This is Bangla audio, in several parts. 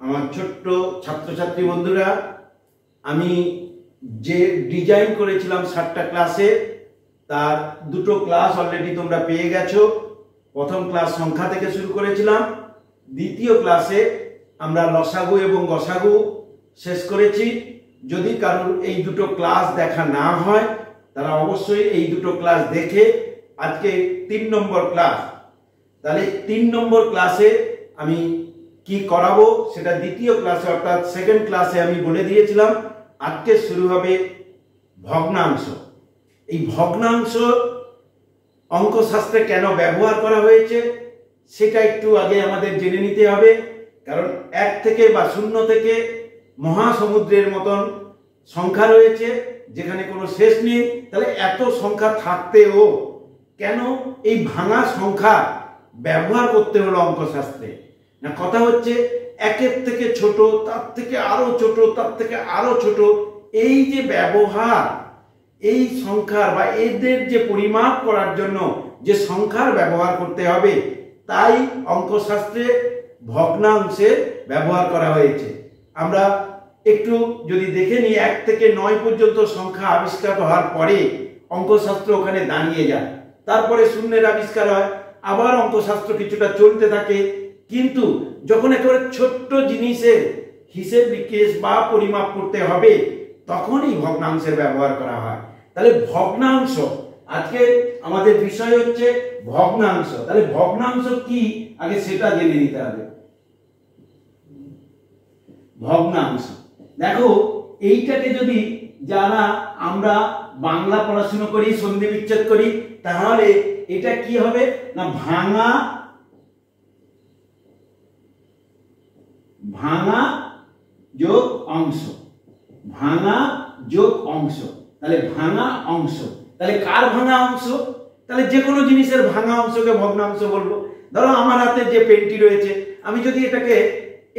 আমার ছোট্ট ছাত্রছাত্রী বন্ধুরা, আমি যে ডিজাইন করেছিলাম 7টা ক্লাসে, তার দুটো ক্লাস অলরেডি তোমরা পেয়ে গেছো। প্রথম ক্লাস সংখ্যা থেকে শুরু করেছিলাম, দ্বিতীয় ক্লাসে আমরা লসাগু এবং গসাগু শেষ করেছি। যদি কারোর এই দুটো ক্লাস দেখা না হয় তারা অবশ্যই এই দুটো ক্লাস দেখে আজকে 3 নম্বর ক্লাস। তাহলে 3 নম্বর ক্লাসে আমি কি করাবো সেটা দ্বিতীয় ক্লাসে অর্থাৎ সেকেন্ড ক্লাসে আমি বলে দিয়েছিলাম। আজকে শুরু হবে ভগ্নাংশ। এই ভগ্নাংশ অঙ্কশাস্ত্রে কেন ব্যবহার করা হয়েছে সেটা একটু আগে আমাদের জেনে নিতে হবে। কারণ 1 থেকে বা 0 থেকে মহাসমুদ্রের মতন সংখ্যা রয়েছে, যেখানে কোনো শেষ নেই। তাহলে এত সংখ্যা থাকতেও কেন এই ভাঙা সংখ্যা ব্যবহার করতে হলো অঙ্কশাস্ত্রে? না, কথা হচ্ছে 1-এর থেকে ছোট, তার থেকে আরো ছোট, তার থেকে আরো ছোট, এই যে ব্যবহার, এই সংখ্যার বা এদের যে পরিমাপ করার জন্য যে সংখ্যার ব্যবহার করতে হবে, তাই অঙ্কশাস্ত্রে ভগ্নাংশে ব্যবহার করা হয়েছে। আমরা একটু যদি দেখে নিই, 1 থেকে 9 পর্যন্ত সংখ্যা আবিষ্কার হওয়ার পরে অঙ্কশাস্ত্র ওখানে দাঁড়িয়ে যায়। তারপরে শূন্যের আবিষ্কার হয়, আবার অঙ্কশাস্ত্র কিছুটা চলতে থাকে। কিন্তু যখন একেবারে ছোট্ট জিনিসের হিসেব নিকেশ বা পরিমাপ করতে হবে, তখন এই ভগ্নাংশের ব্যবহার করা হয়। তাহলে ভগ্নাংশ, আজকে আমাদের বিষয় হচ্ছে ভগ্নাংশ। তাহলে ভগ্নাংশ কি আগে সেটা জেনে নিতে হবে। ভগ্নাংশ দেখো, এইটাকে যদি যারা আমরা বাংলা পড়াশোনা করি, সন্ধি বিচ্ছেদ করি, তাহলে এটা কি হবে না, ভাঙা যোগ অংশ, ভাঙা যোগ অংশ। তাহলে ভাঙা অংশ, তাহলে কার ভাঙা অংশ? তাহলে যে কোনো জিনিসের ভাঙা অংশকে ভগ্নাংশ বলবো। ধরো আমার হাতে যে পেনটি রয়েছে, আমি যদি এটাকে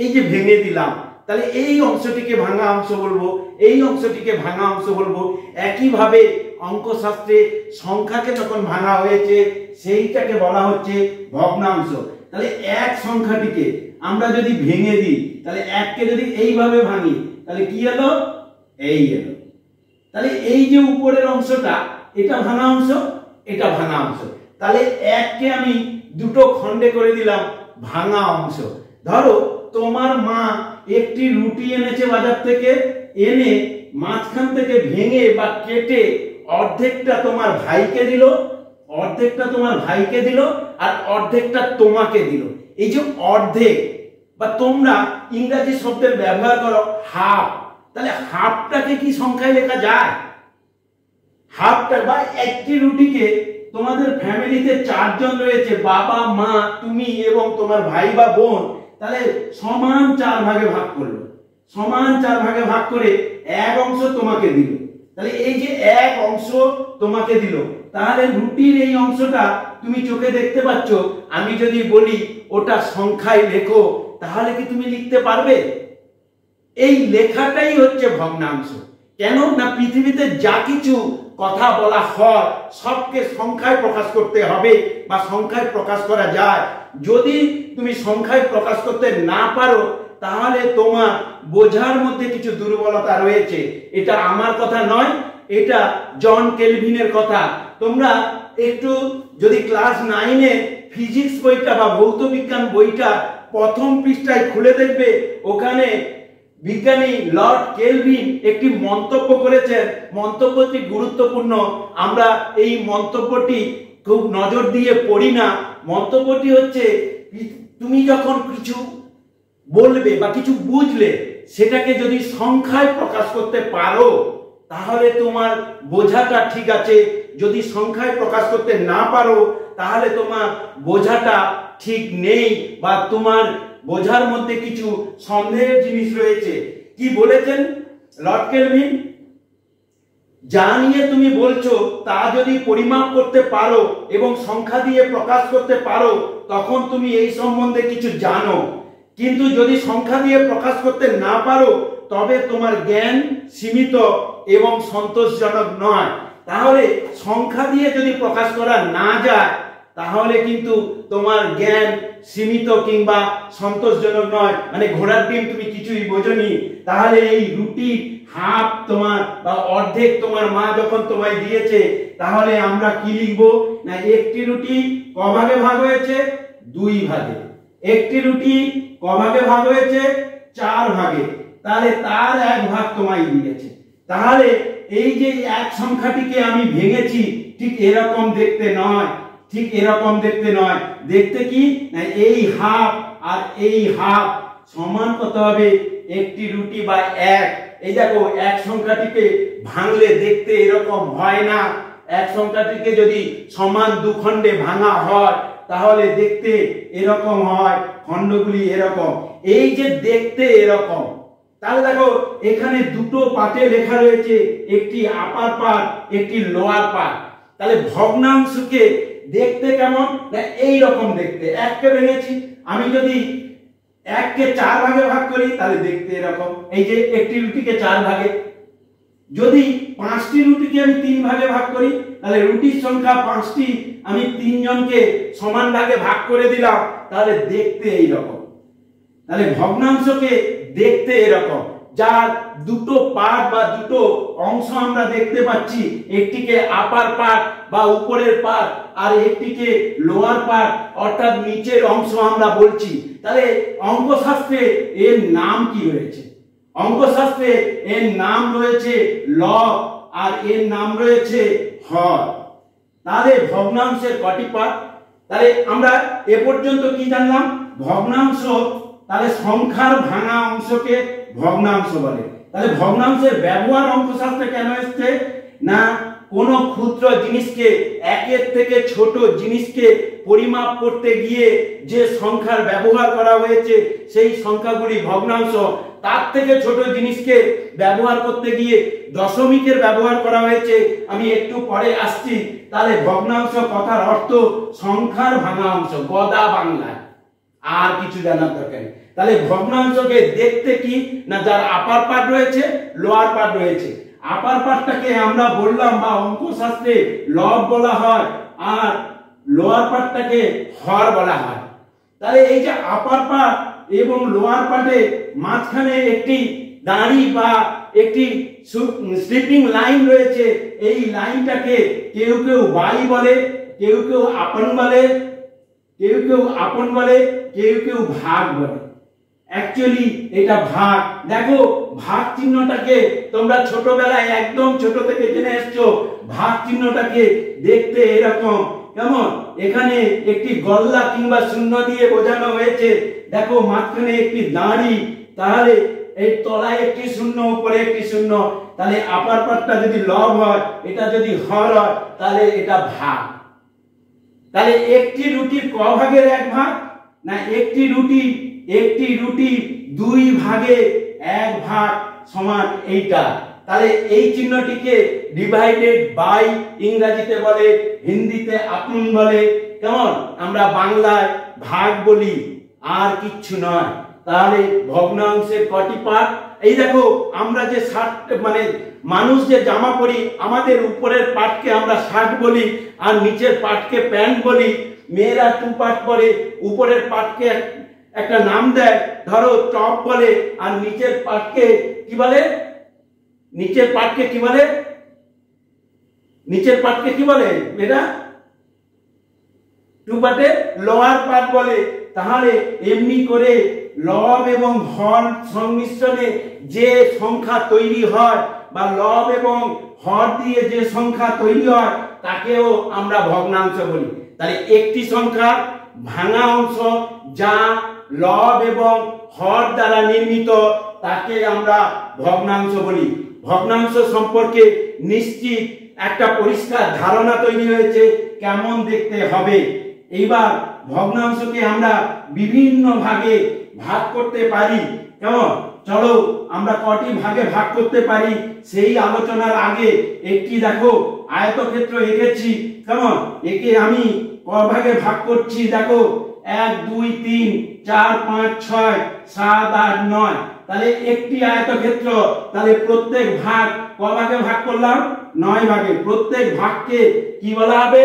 এই যে ভেঙে দিলাম, তাহলে এই অংশটিকে ভাঙা অংশ বলবো, এই অংশটিকে ভাঙা অংশ বলবো। একইভাবে অঙ্কশাস্ত্রে সংখ্যাকে যখন ভাঙা হয়েছে সেইটাকে বলা হচ্ছে ভগ্নাংশ। তাহলে 1 সংখ্যাটিকে আমরা যদি ভেঙে দিই, তাহলে 1কে যদি এইভাবে ভাঙি, তাহলে কি এলো? এই এলো। তাহলে এই যে উপরের অংশটা, এটা ভাঙা অংশ, এটা ভাঙা অংশ। তাহলে 1কে আমি দুটো খণ্ডে করে দিলাম, ভাঙা অংশ। ধরো তোমার মা একটি রুটি এনেছে বাজার থেকে, এনে মাঝখান থেকে ভেঙে বা কেটে অর্ধেকটা তোমার ভাইকে দিল, অর্ধেকটা তোমার ভাইকে দিল, আর অর্ধেকটা তোমাকে দিল। এই যে অর্ধেক, বা তোমরা ইংরেজি শব্দের ব্যবহার করো হাফ, তাহলে হাফটাকে কি সংখ্যায় লেখা যায়? হাফটা বা একটি রুটিকে তোমাদের ফ্যামিলিতে 4 জন রয়েছে, বাবা, মা, তুমি এবং তোমার ভাই বা বোন, তাহলে সমান 4 ভাগে ভাগ করলো। সমান 4 ভাগে ভাগ করে 1 অংশ তোমাকে দিল। তাহলে এই যে 1 অংশ তোমাকে দিল, তাহলে রুটির এই অংশটা তুমি চোখে দেখতে পাচ্ছ। আমি যদি বলি ওটা সংখ্যায় লেখো, তাহলে কি তুমি লিখতে পারবে? এই লেখাটাই হচ্ছে ভগ্নাংশ। কেন না, পৃথিবীতে যা কিছু কথা বলা হয় সবকে সংখ্যায় প্রকাশ করতে হবে বা সংখ্যায় প্রকাশ করা যায়। যদি তুমি সংখ্যায় প্রকাশ করতে না পারো, তাহলে তোমার বোঝার মধ্যে কিছু দুর্বলতা রয়েছে। এটা আমার কথা নয়, এটা জন কেলভিনের কথা। তোমরা একটু যদি ক্লাস 9-এ ফিজিক্স বইটা বা ভৌত বিজ্ঞান বইটা প্রথম পৃষ্ঠায় খুলে দেখবে, ওখানে বিজ্ঞানী লর্ড কেলভিন একটি মন্তব্য করেছেন। মন্তব্যটি গুরুত্বপূর্ণ, আমরা এই মন্তব্যটি খুব নজর দিয়ে পড়ি না। মন্তব্যটি হচ্ছে, তুমি যখন কিছু বলবে বা কিছু বুঝলে, সেটাকে যদি সংখ্যায় প্রকাশ করতে পারো, তাহলে তোমার বোঝাটা ঠিক আছে। যদি সংখ্যায় প্রকাশ করতে না পারো, তাহলে তোমার বোঝাটা ঠিক নেই বা তোমার বোঝার মধ্যে কিছু সন্দেহের জিনিস রয়েছে। কি বলেছেন লর্ড কেলভিন? যা নিয়ে তুমি বলছো তা যদি পরিমাপ করতে পারো এবং সংখ্যা দিয়ে প্রকাশ করতে পারো, তখন তুমি এই সম্বন্ধে কিছু জানো। কিন্তু যদি সংখ্যা দিয়ে প্রকাশ করতে না পারো, তবে তোমার জ্ঞান সীমিত এবং সন্তোষজনক নয়। তাহলে সংখ্যা দিয়ে যদি প্রকাশ করা না যায়, তাহলে কিন্তু তোমার জ্ঞান সীমিত কিংবা সন্তোষজনক নয়, মানে ঘোড়ার ডিম তুমি কিছুই বোঝনি, তাহলে এই রুটি হাফ তোমার বা অর্ধেক তোমার মা যখন তোমায় দিয়েছে, তাহলে আমরা কি লিখবো না একটি রুটি ক ভাগে ভাগ হয়েছে 2 ভাগে, একটি রুটি ক ভাগে ভাগ হয়েছে 4 ভাগে, তাহলে তার 1 ভাগ তোমায় দিয়েছে। তাহলে এই যে এক সংখ্যাটিকে আমি ভেঙেছি ঠিক এরকম দেখতে নয়, ঠিক এরকম দেখতে নয়, দেখতে কি না এই হাফ আর এই হাফ সমান কত হবে একটি রুটি বা 1। এই দেখো এক সংখ্যাটিকে ভাঙলে দেখতে এরকম হয় না, এক সংখ্যাটিকে যদি সমান 2 খণ্ডে ভাঙা হয় তাহলে দেখতে এরকম হয়, খণ্ডগুলি এরকম, এই যে দেখতে এরকম। তাহলে দেখো এখানে দুটো পার্টে লেখা রয়েছে, একটি আপার পার্ট একটি লোয়ার পার্ট। তাহলে ভগ্নাংশকে দেখতে কেমন না এই রকম দেখতে, এককে ভেঙেছি, আমি যদি 1 কে 4 ভাগে ভাগ করি তাহলে দেখতে এরকম, এই যে একটি রুটিকে 4 ভাগে, যদি 5টি রুটিকে আমি 3 ভাগে ভাগ করি তাহলে রুটির সংখ্যা 5টি, আমি 3 জনকে সমান ভাগে ভাগ করে দিলাম, তাহলে দেখতে এই রকম। তাহলে ভগ্নাংশকে দেখতে এরকম, যার দুটো পার্ট বা দুটো অংশ আমরা দেখতে পাচ্ছি, একটিকে আপার পার্ট বা উপরের পার্ট আর একটিকে লোয়ার পার্ট অর্থাৎ নিচের অংশ আমরা বলছি। তাহলে অঙ্কশাস্ত্রে এর নাম কি রয়েছে? অঙ্কশাস্ত্রে এর নাম রয়েছে লব আর এর নাম রয়েছে হর। তাহলে ভগ্নাংশের কটি পার্ট? তাহলে আমরা এ পর্যন্ত কি জানলাম? ভগ্নাংশ, তাহলে সংখ্যার ভাঙা অংশকে ভগ্নাংশ বলে। তাহলে ভগ্নাংশের ব্যবহার অঙ্কশাস্ত্রে কেন এসেছে না কোন ক্ষুদ্র জিনিসকে, একের থেকে ছোট জিনিসকে পরিমাপ করতে গিয়ে যে সংখ্যার ব্যবহার করা হয়েছে সেই সংখ্যাগুলি ভগ্নাংশ, তার থেকে ছোট জিনিসকে ব্যবহার করতে গিয়ে দশমিকের ব্যবহার করা হয়েছে, আমি একটু পরে আসছি। তাহলে ভগ্নাংশ কথার অর্থ সংখ্যার ভাঙা অংশ, গদা বাংলায়, আর কিছু জানার দরকার নেই। তাহলে ভগ্নাংশকে দেখতে কি না যার আপার পার্ট রয়েছে লোয়ার পার্ট রয়েছে, আপার পার্টটাকে আমরা বললাম বা অঙ্কশাস্ত্রে লব বলা হয় আর লোয়ার পার্টটাকে হর বলা হয়। তাহলে এই যে আপার পার্ট এবং লোয়ার পার্টে মাঝখানে একটি দাঁড়ি বা একটি স্লিপিং লাইন রয়েছে, এই লাইনটাকে কেউ কেউ বাই বলে, কেউ কেউ আপন বলে, কেউ কেউ আপন বলে, কেউ কেউ ভাগ বলে। অ্যাকচুয়ালি এটা ভাগ। দেখো ভাগ চিহ্নটাকে তোমরা ছোটবেলায় একদম ছোট থেকে জেনে এসছো, ভাগ চিহ্নটাকে দেখতে এরকম কেমন, এখানে একটি গল্লা কিংবা শূন্য দিয়ে বোঝানো হয়েছে, দেখো মাঝখানে একটি দাঁড়ি, তাহলে এই তলায় একটি শূন্য উপরে একটি শূন্য, তাহলে আপার পার্টটা যদি লব হয়, এটা যদি হর হয়, তাহলে এটা ভাগ। তাহলে একটি রুটির ক ভাগের 1 ভাগ না একটি রুটি 2 ভাগে 1 ভাগ সমান এইটা। তাহলে এই চিহ্নটিকে ডিভাইডেড বাই ইংরেজিতে বলে, হিন্দিতে আপন বলে, কেমন আমরা বাংলায় ভাগ বলি, আর কিচ্ছু নয়। তাহলে ভগ্নাংশের কটি পার্ট? এই দেখো আমরা যে শার্ট মানে মানুষ যে জামা পরি, আমাদের উপরের পার্টকে আমরা শার্ট বলি আর নিচের পার্টকে প্যান্ট বলি। মেয়েরা 2 পার্ট পরে, উপরের পার্টকে একটা নাম দেয়, ধরো টপ বলে, আর নিচের পার্টকে কি বলে? নিচের পার্টকে কি বলে? নিচের পার্টকে কি বলে এটা? 2 পার্টে লোয়ার পার্ট বলে। তাহলে এমনি করে লব এবং হর সংমিশ্রণে যে সংখ্যা তৈরি হয় বা লব এবং হর দিয়ে যে সংখ্যা তৈরি হয় তাকেও আমরা ভগ্নাংশ বলি। তাহলে একটি সংখ্যার ভাঙা অংশ যা লব এবং হর দ্বারা নির্মিত তাকে আমরা ভগ্নাংশ বলি। ভগ্নাংশ সম্পর্কে নিশ্চিত একটা পরিষ্কার ধারণা তৈরি হয়েছে কেমন দেখতে হবে। এইবার ভগ্নাংশকে আমরা বিভিন্ন ভাগে ভাগ করতে পারি, কেমন? চলো আমরা কটি ভাগে ভাগ করতে পারি সেই আলোচনার আগে একটি দেখো আয়তক্ষেত্র এঁকেছি, কেমন? একে আমি ক ভাগে ভাগ করছি দেখো, 1 2 3 4 5 6 7 8 9। তাহলে একটি আয়তক্ষেত্র, তাহলে প্রত্যেক ভাগ ক ভাগে ভাগ করলাম? 9 ভাগে। প্রত্যেক ভাগকে কি বলা হবে?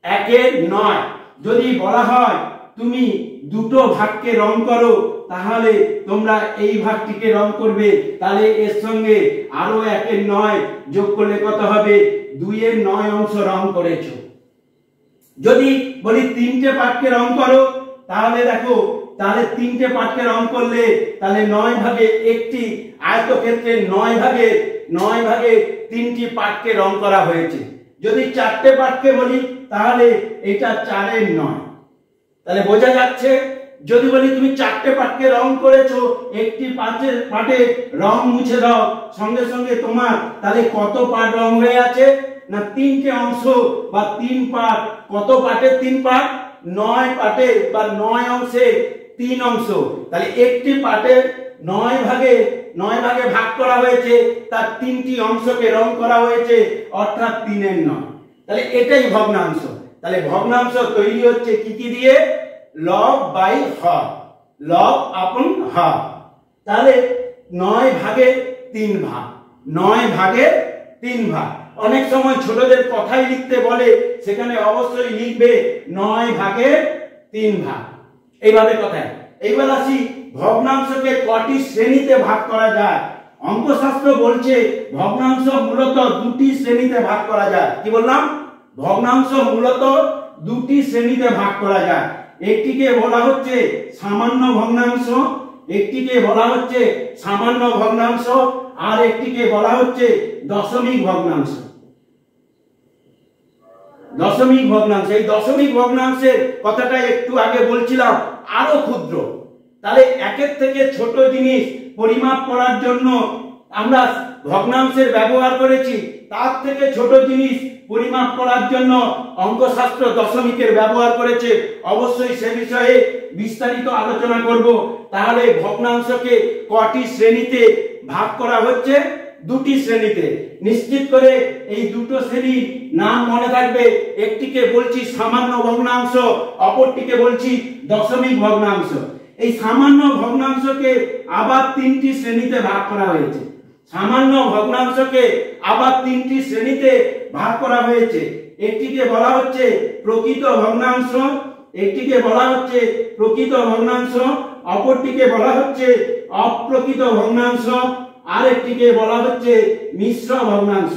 1 এর 9। যদি বলা হয় তুমি দুটো ভাগকে রং করো, তাহলে তোমরা এই ভাগটিকে রং করবে, তাহলে এর সঙ্গে আরো 1-এর 9 যোগ করলে কত হবে? 2-এর 9 অংশ রং করেছো। যদি বলি 3টে পার্টকে রং করো, তাহলে দেখো, তাহলে 3টে পার্টকে রং করলে তাহলে 9 ভাগে একটি আয়তক্ষেত্রে 9 ভাগে 3টি পার্টকে রং করা হয়েছে। যদি 4টে পার্টকে বলি তাহলে এটা 4-এর 9। তাহলে বোঝা যাচ্ছে, যদি বলি তুমি 4টে পার্টকে রং করেছো, একটি পার্টে রং মুছে দাও, সঙ্গে সঙ্গে তোমার তাহলে কত পার্ট রং হয়ে আছে? না 3টে অংশ বা 3 পার্ট। কত পার্টে 3 পার্ট? 9 পার্টে বা 9 অংশে 3 অংশ। তাহলে একটি পার্টে 9 ভাগে ভাগ করা হয়েছে, তার 3টি অংশকে রং করা হয়েছে, অর্থাৎ 3-এর 9। তাহলে এটাই ভগ্নাংশ। তাহলে ভগ্নাংশ তৈরি হচ্ছে কি কি দিয়ে? লব বাই হর, লব আপন হর। তাহলে 9 ভাগে 3 ভাগ, 9 ভাগে 3 ভাগ। অনেক সময় ছোটদের কথাই লিখতে বলে, সেখানে অবশ্যই লিখবে 9 ভাগে 3 ভাগ, এইভাবে কথায়। এইবার আসি ভগ্নাংশকে কটি শ্রেণীতে ভাগ করা যায়। অঙ্কশাস্ত্র বলছে ভগ্নাংশ মূলত 2টি শ্রেণীতে ভাগ করা যায়। কি বললাম? ভগ্নাংশ মূলত 2টি শ্রেণীতে ভাগ করা যায়। একটিকে বলা হচ্ছে সামান্য ভগ্নাংশ, একটিকে বলা হচ্ছে সামান্য ভগ্নাংশ, আর একটিকে বলা হচ্ছে দশমিক ভগ্নাংশ। দশমিক ভগ্নাংশ, এই দশমিক ভগ্নাংশের কথাটা একটু আগে বলছিলাম, আরো ক্ষুদ্র। তাহলে একের থেকে ছোট জিনিস পরিমাপ করার জন্য আমরা ভগ্নাংশের ব্যবহার করেছি, তার থেকে ছোট জিনিস পরিমাপ করার জন্য অঙ্কশাস্ত্র দশমিকের ব্যবহার করেছে। অবশ্যই সে বিষয়ে বিস্তারিত আলোচনা করব। তাহলে ভগ্নাংশকে কটি শ্রেণীতে ভাগ করা হচ্ছে? 2টি শ্রেণীতে। নিশ্চিত করে এই দুটো শ্রেণীর নাম মনে থাকবে। একটিকে বলছি সামান্য ভগ্নাংশ, অপরটিকে বলছি দশমিক ভগ্নাংশ। এই সামান্য ভগ্নাংশকে আবার 3টি শ্রেণীতে ভাগ করা হয়েছে। সামান্য ভগ্নাংশকে আবার 3টি শ্রেণীতে ভাগ করা হয়েছে। একটিকে বলা হচ্ছে প্রকৃত ভগ্নাংশ, একটিকে বলা হচ্ছে প্রকৃত ভগ্নাংশ, অপরটিকে বলা হচ্ছে অপ্রকৃত ভগ্নাংশ, আরেকটিকে বলা হচ্ছে মিশ্র ভগ্নাংশ,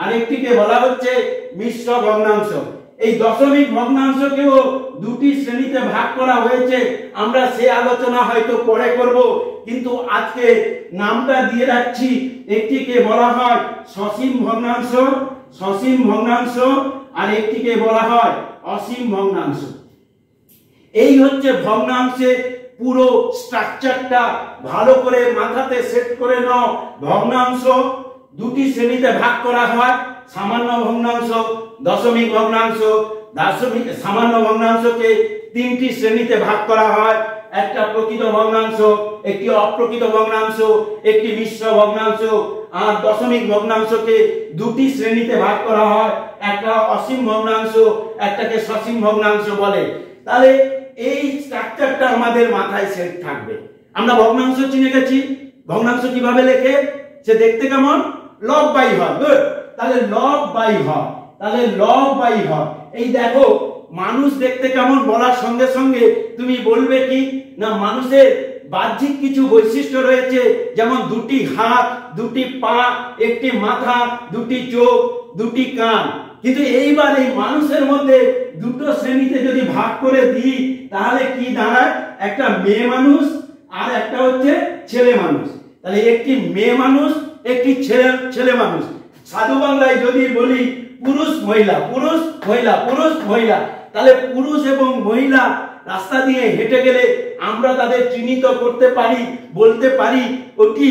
আরেকটিকে বলা হচ্ছে মিশ্র ভগ্নাংশ। এই দশমিক ভগ্নাংশকেও 2টি শ্রেণীতে ভাগ করা হয়েছে। আমরা সে আলোচনা হয়তো পরে করব, কিন্তু আজকে নামটা দিয়ে রাখছি। একটিকে বলা হয় সসীম ভগ্নাংশ, সসীম ভগ্নাংশ, আর একটিকে বলা হয় অসীম ভগ্নাংশ। এই হচ্ছে ভগ্নাংশের পুরো স্ট্রাকচারটা। ভালো করে মাথাতে সেট করে নাও। ভগ্নাংশ 2টি শ্রেণীতে ভাগ করা হয়, সামান্য ভগ্নাংশ, দশমিক ভগ্নাংশ। সামান্য ভগ্নাংশকে 3টি শ্রেণীতে ভাগ করা হয়, একটা প্রকৃত ভগ্নাংশ, একটি অপ্রকৃত ভগ্নাংশ, একটি মিশ্র ভগ্নাংশ। আর দশমিক ভগ্নাংশকে 2টি শ্রেণীতে ভাগ করা হয়, একটা অসীম ভগ্নাংশ, একটাকে সসীম ভগ্নাংশ বলে। তাহলে এই স্ট্রাকচারটা আমাদের মাথায় সেট থাকবে। আমরা ভগ্নাংশ চিনে গেছি। ভগ্নাংশ কিভাবে লেখে? সে দেখতে কেমন? লব বাই হর। গুড। তাহলে লব বাই হর, তাহলে লব বাই হর। এই দেখো মানুষ দেখতে কেমন বলার সঙ্গে সঙ্গে তুমি বলবে কি না, মানুষের বাহ্যিক কিছু বৈশিষ্ট্য রয়েছে, যেমন 2টি হাত, 2টি পা, একটি মাথা, 2টি চোখ, 2টি কান। কিন্তু এইবার এই মানুষের মধ্যে 2টো শ্রেণীতে যদি ভাগ করে দিই, তাহলে কি দাঁড়ায়? একটা মেয়ে মানুষ আর একটা হচ্ছে ছেলে মানুষ। তাহলে একটি মেয়ে মানুষ, একটি ছেলে মানুষ। সাধু বাংলায় যদি বলি পুরুষ মহিলা, পুরুষ মহিলা, পুরুষ মহিলা, তাহলে পুরুষ এবং মহিলা রাস্তা দিয়ে হেঁটে গেলে আমরা তাদের চিহ্নিত করতে পারি, বলতে পারি ওটি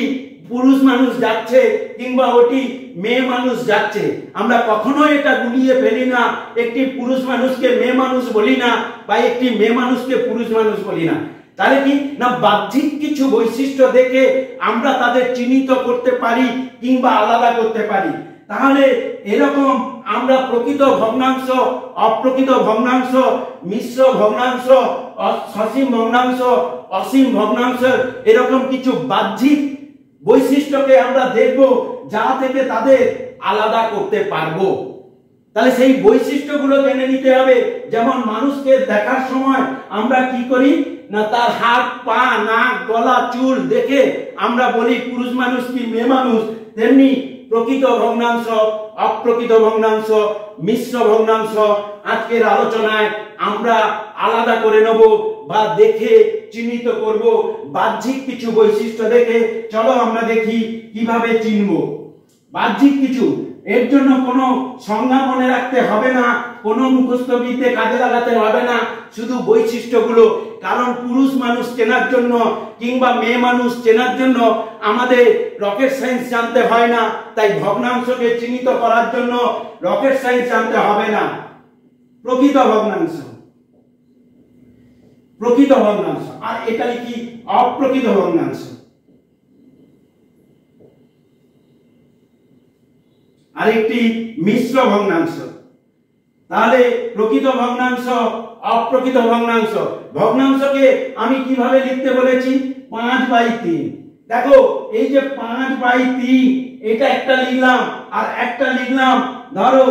পুরুষ মানুষ যাচ্ছে কিংবা ওটি মেয়ে মানুষ যাচ্ছে। আমরা কখনো এটা গুলিয়ে ফেলি না, একটি পুরুষ মানুষকে মেয়ে মানুষ বলি না, বা একটি মেয়ে মানুষকে পুরুষ মানুষ বলি না। তাহলে কি না, বাহ্যিক কিছু বৈশিষ্ট্য দেখে আমরা তাদের চিহ্নিত করতে পারি কিংবা আলাদা করতে পারি। তাহলে এরকম আমরা প্রকৃত ভগ্নাংশ, অপ্রকৃত ভগ্নাংশ, মিশ্র ভগ্নাংশ, সসীম ভগ্নাংশ, অসীম ভগ্নাংশ, এরকম কিছু বাহ্যিক বৈশিষ্ট্যকে আমরা দেখব, যা থেকে তাদের আলাদা করতে পারবো। তাহলে সেই বৈশিষ্ট্যগুলো জেনে নিতে হবে। যেমন মানুষকে দেখার সময় আমরা কি করি না, তার হাত, পা, নাক, গলা, চুল দেখে আমরা বলি পুরুষ মানুষ কি মেয়ে মানুষ। তেমনি প্রকৃত ভগ্নাংশ, অপ্রকৃত ভগ্নাংশ, মিশ্র ভগ্নাংশ আজকের আলোচনায় আমরা আলাদা করে নেব বা দেখে চিহ্নিত করব। বাহ্যিক কিছু বৈশিষ্ট্য দেখে চলো আমরা দেখি কিভাবে চিনব। বাহ্যিক কিছু, এর জন্য কোনো সংজ্ঞা মনে রাখতে হবে না, কোনো মুখস্থ বিদ্যে কাজে লাগাতে হবে না, শুধু বৈশিষ্ট্যগুলো। কারণ পুরুষ মানুষ চেনার জন্য কিংবা মেয়ে মানুষ চেনার জন্য আমাদের রকেট সায়েন্স জানতে হয় না, তাই ভগ্নাংশকে চিহ্নিত করার জন্য রকেট সায়েন্স জানতে হবে না। প্রকৃত ভগ্নাংশ, প্রকৃত ভগ্নাংশ, আর এটা কি অপ্রকৃত ভগ্নাংশ। আরেকটি মিশ্র ভগ্নাংশ। তাহলে প্রকৃত ভগ্নাংশ, অপ্রকৃত ভগ্নাংশ। ভগ্নাংশকে আমি কিভাবে লিখতে বলেছি, 5/3। দেখো এই যে 5/3, এটা একটা লিখলাম আর একটা লিখলাম ধরো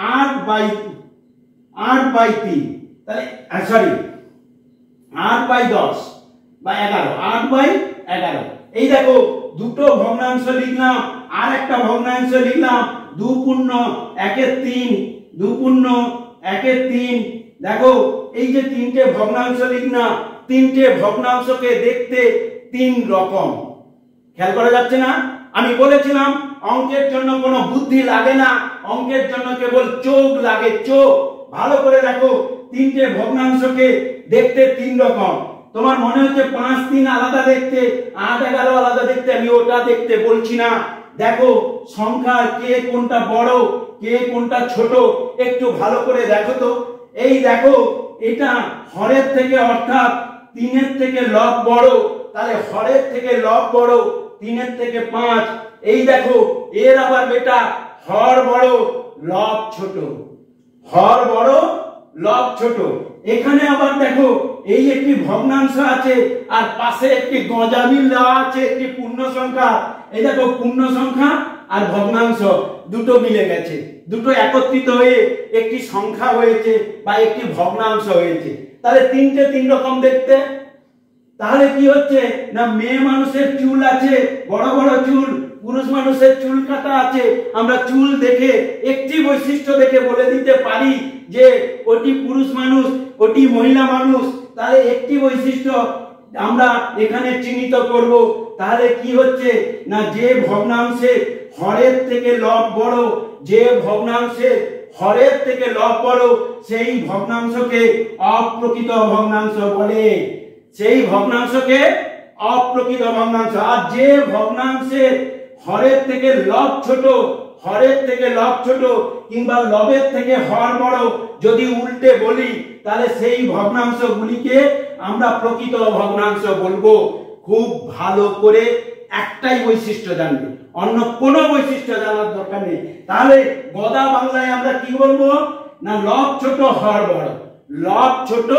8/3, তাহলে সরি 8/10 বা 11, 8/11। এই দেখো দুটো ভগ্নাংশ লিখলাম আর একটা ভগ্নাংশ লিখলাম 2.1/3, 2.1/3। দেখো এই যে তিনটে ভগ্নাংশ লিখলাম, তিনটে ভগ্নাংশকে দেখতে তিন রকম। খেয়াল করা যাচ্ছে না? আমি বলেছিলাম অঙ্কের জন্য কোনো বুদ্ধি লাগে না, অঙ্কের জন্য কেবল চোখ লাগে, চোখ। ভালো করে দেখো, তিনটে ভগ্নাংশকে দেখতে তিন রকম। তোমার মনে হচ্ছে 5-3 আলাদা দেখতে, 8-11 আলাদা দেখতে, আমি ওটা দেখতে বলছি না। দেখো সংখ্যা কে কোনটা বড় কে কোনটা ছোট একটু ভালো করে দেখো তো। এই দেখো এটা হরের থেকে, অর্থাৎ 3-এর থেকে লব বড়, তাহলে হরের থেকে লব বড়, 3-এর থেকে 5। এই দেখো এর আবার বেটা হর বড় লব ছোট, হর বড় লব ছোট। এখানে আবার দেখো এই একটি ভগ্নাংশ আছে আর পাশে একটি গজামিল দেওয়া আছে, একটি পূর্ণ সংখ্যা। এই দেখো পূর্ণ সংখ্যা আর ভগ্নাংশ দুটো মিলে গেছে, দুটো একত্রিত হয়ে একটি সংখ্যা হয়েছে বা একটি ভগ্নাংশ হয়েছে। তাহলে তিনটে তিন রকম দেখতে। তাহলে কি হচ্ছে না, মেয়ে মানুষের চুল আছে, বড় বড় চুল, পুরুষ মানুষের চুল কাটা আছে। আমরা চুল দেখে একটি বৈশিষ্ট্য দেখে বলে দিতে পারি যে ওটি পুরুষ মানুষ, ওটি মহিলা মানুষ। তাহলে একটি বৈশিষ্ট্য আমরা এখানে চিহ্নিত করব। তাহলে কি হচ্ছে না, যে ভগ্নাংশে হরের থেকে লব বড়, যে ভগ্নাংশে হরের থেকে লব বড়, সেই ভগ্নাংশকে অপ্রকৃত ভগ্নাংশ বলে, সেই ভগ্নাংশকে অপ্রকৃত ভগ্নাংশ। আর যে ভগ্নাংশে হরের থেকে লব ছোট, হরের থেকে লব ছোট কিংবা লবের থেকে হর বড়, যদি উল্টে বলি তাহলে সেই ভগ্নাংশগুলিকে আমরা প্রকৃত ভগ্নাংশ বলবো। খুব ভালো করে একটাই বৈশিষ্ট্য জানবে, অন্য কোনো বৈশিষ্ট্য জানার দরকার নেই। তাহলে গদা বাংলায় আমরা কি বলবো না, লব ছোট হর বড়, লব ছোট